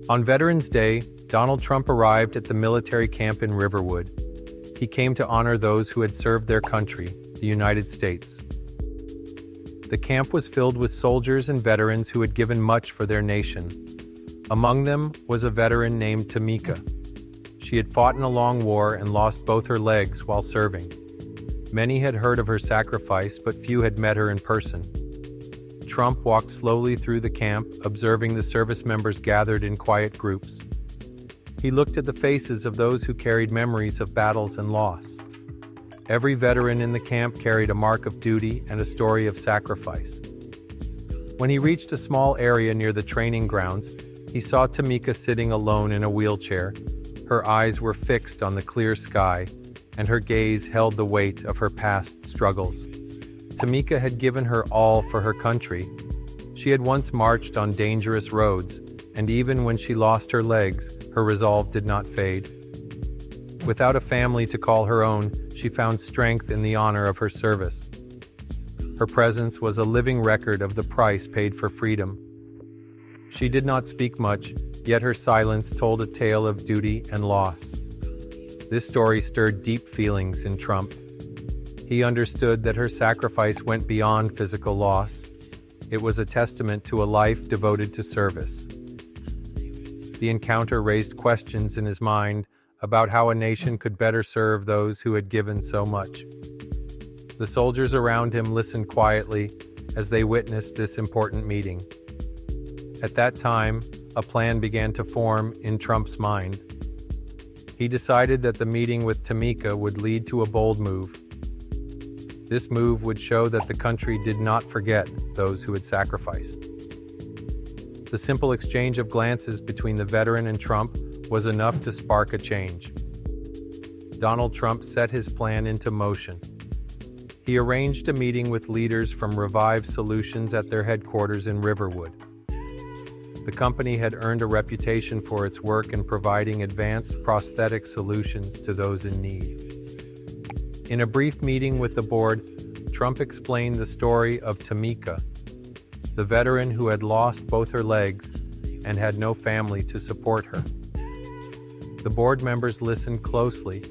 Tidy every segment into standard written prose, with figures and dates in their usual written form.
On Veterans Day, Donald Trump arrived at the military camp in Riverwood. He came to honor those who had served their country, the United States. The camp was filled with soldiers and veterans who had given much for their nation. Among them was a veteran named Tamika. She had fought in a long war and lost both her legs while serving. Many had heard of her sacrifice, but few had met her in person. Trump walked slowly through the camp, observing the service members gathered in quiet groups. He looked at the faces of those who carried memories of battles and loss. Every veteran in the camp carried a mark of duty and a story of sacrifice. When he reached a small area near the training grounds, he saw Tamika sitting alone in a wheelchair. Her eyes were fixed on the clear sky, and her gaze held the weight of her past struggles. Tamika had given her all for her country. She had once marched on dangerous roads, and even when she lost her legs, her resolve did not fade. Without a family to call her own, she found strength in the honor of her service. Her presence was a living record of the price paid for freedom. She did not speak much, yet her silence told a tale of duty and loss. This story stirred deep feelings in Trump. He understood that her sacrifice went beyond physical loss. It was a testament to a life devoted to service. The encounter raised questions in his mind about how a nation could better serve those who had given so much. The soldiers around him listened quietly as they witnessed this important meeting. At that time, a plan began to form in Trump's mind. He decided that the meeting with Tamika would lead to a bold move. This move would show that the country did not forget those who had sacrificed. The simple exchange of glances between the veteran and Trump was enough to spark a change. Donald Trump set his plan into motion. He arranged a meeting with leaders from Revive Solutions at their headquarters in Riverwood. The company had earned a reputation for its work in providing advanced prosthetic solutions to those in need. In a brief meeting with the board, Trump explained the story of Tamika, the veteran who had lost both her legs and had no family to support her. The board members listened closely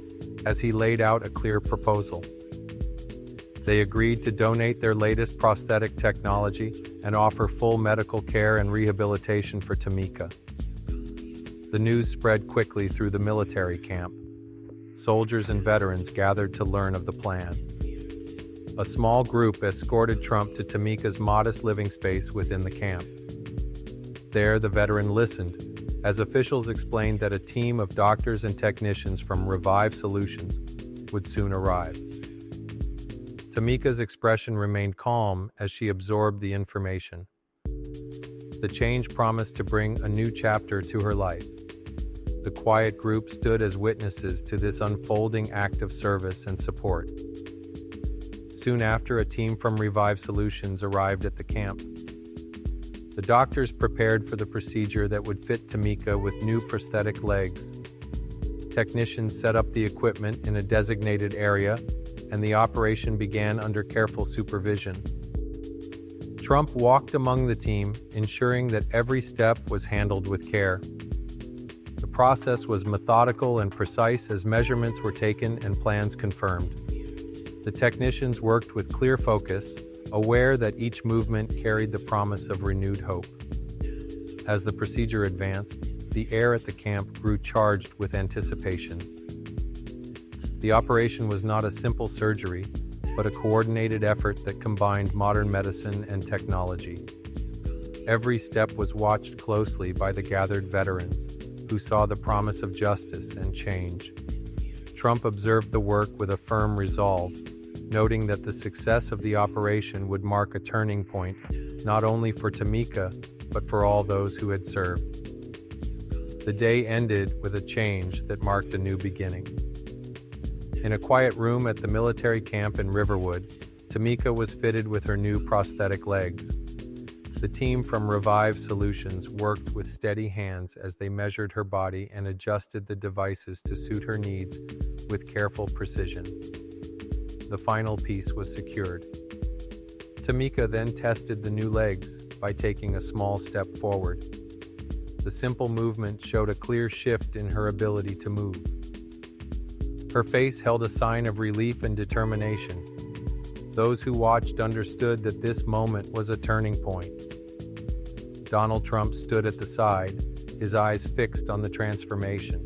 as he laid out a clear proposal. They agreed to donate their latest prosthetic technology and offer full medical care and rehabilitation for Tamika. The news spread quickly through the military camp. Soldiers and veterans gathered to learn of the plan. A small group escorted Trump to Tamika's modest living space within the camp. There, the veteran listened, as officials explained that a team of doctors and technicians from Revive Solutions would soon arrive. Tamika's expression remained calm as she absorbed the information. The change promised to bring a new chapter to her life. The quiet group stood as witnesses to this unfolding act of service and support. Soon after, a team from Revive Solutions arrived at the camp. The doctors prepared for the procedure that would fit Tamika with new prosthetic legs. Technicians set up the equipment in a designated area, and the operation began under careful supervision. Trump walked among the team, ensuring that every step was handled with care. The process was methodical and precise as measurements were taken and plans confirmed. The technicians worked with clear focus, aware that each movement carried the promise of renewed hope. As the procedure advanced, the air at the camp grew charged with anticipation. The operation was not a simple surgery, but a coordinated effort that combined modern medicine and technology. Every step was watched closely by the gathered veterans, who saw the promise of justice and change. Trump observed the work with a firm resolve, noting that the success of the operation would mark a turning point, not only for Tamika, but for all those who had served. The day ended with a change that marked a new beginning. In a quiet room at the military camp in Riverwood, Tamika was fitted with her new prosthetic legs. The team from Revive Solutions worked with steady hands as they measured her body and adjusted the devices to suit her needs with careful precision. The final piece was secured. Tamika then tested the new legs by taking a small step forward. The simple movement showed a clear shift in her ability to move. Her face held a sign of relief and determination. Those who watched understood that this moment was a turning point. Donald Trump stood at the side, his eyes fixed on the transformation.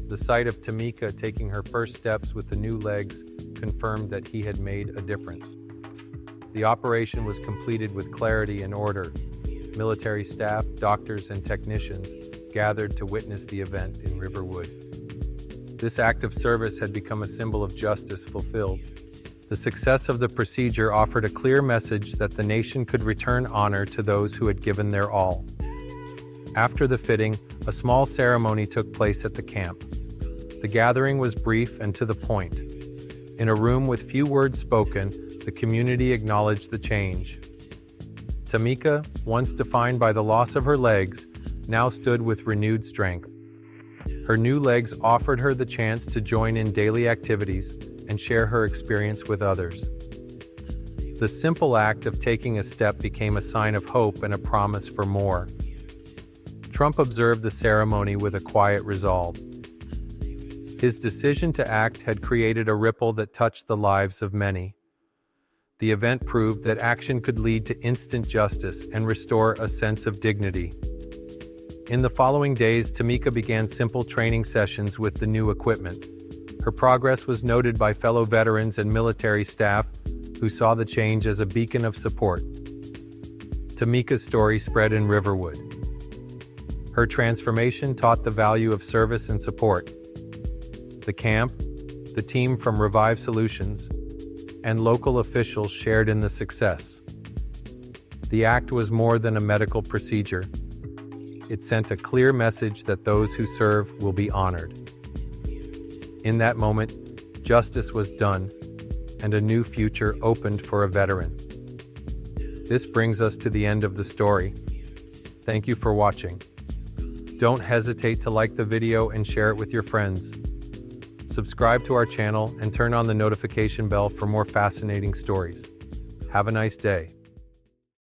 The sight of Tamika taking her first steps with the new legs confirmed that he had made a difference. The operation was completed with clarity and order. Military staff, doctors, and technicians gathered to witness the event in Riverwood. This act of service had become a symbol of justice fulfilled. The success of the procedure offered a clear message that the nation could return honor to those who had given their all. After the fitting, a small ceremony took place at the camp. The gathering was brief and to the point. In a room with few words spoken, the community acknowledged the change. Tamika, once defined by the loss of her legs, now stood with renewed strength. Her new legs offered her the chance to join in daily activities and share her experience with others. The simple act of taking a step became a sign of hope and a promise for more. Trump observed the ceremony with a quiet resolve. His decision to act had created a ripple that touched the lives of many. The event proved that action could lead to instant justice and restore a sense of dignity. In the following days, Tamika began simple training sessions with the new equipment. Her progress was noted by fellow veterans and military staff who saw the change as a beacon of support. Tamika's story spread in Riverwood. Her transformation taught the value of service and support. The camp, the team from Revive Solutions, and local officials shared in the success. The act was more than a medical procedure. It sent a clear message that those who serve will be honored. In that moment, justice was done, and a new future opened for a veteran. This brings us to the end of the story. Thank you for watching. Don't hesitate to like the video and share it with your friends. Subscribe to our channel and turn on the notification bell for more fascinating stories. Have a nice day.